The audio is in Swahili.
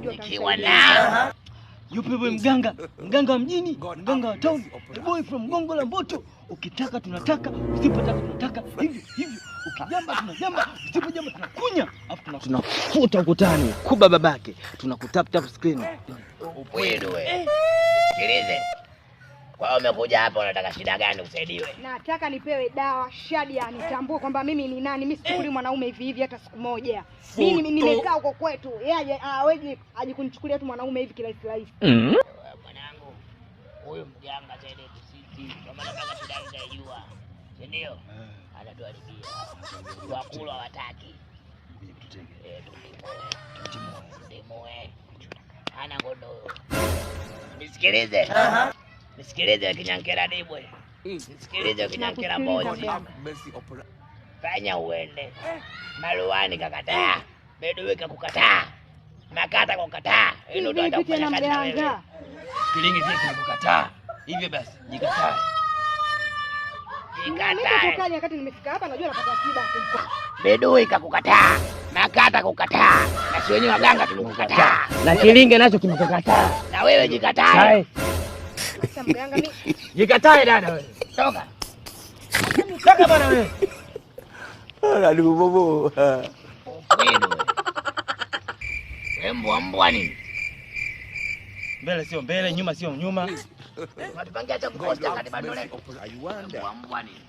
ndio nikiwa nao. Yupi wewe mganga wa mjini, mganga wa town, a boy from Gongo la Mboto. Ukitaka tunataka, usipotaka tunataka, hivyo. Ukijamba tunajamba, usipojamba tunakunya, afu tunafuta ukutani kuba babake, tunakutap screen. Upwedo wewe. Sikilize. Kwa umekuja hapa unataka shida gani usaidiwe? Nataka nipewe dawa Shadia nitambue kwamba mimi ni nani. Mimi sikuli mwanaume hivi hata siku moja. Mimi nimekaa huko kwetu. Yeye aweje aje kunichukulia tu mwanaume hivi kirahisi rahisi. Mwanangu. Huyu mganga zaidi tusiti. Kama nataka shida unajua. Si ndio? Anatuharibia. Wakula wataki. Tutimue. Ana ngondo. Nisikilize. Nisikilize kinyankera dibwe. Nisikilize kinyankera bozi. Fanya uende. Maluani kakataa. Beduwe kakukataa. Makata kukataa. Hilo ndo atakufanya kazi na wewe. Kilingi pia kimekukataa. Hivyo basi, jikatae. Jikatae. Wakati nimefika hapa najua napata shida. Beduwe kakukataa. Makata kukataa. Na si wenyewe waganga tumekukataa. Na kilingi nacho kimekukataa. Na wewe jikatae. Jikatae dada wewe. Toka. Toka bwana wewe. Aduh bobo. Mbwa nini? Mbele sio mbele, nyuma sio nyuma. Watupangia cha kukosta kati bado leo. Mbwa nini?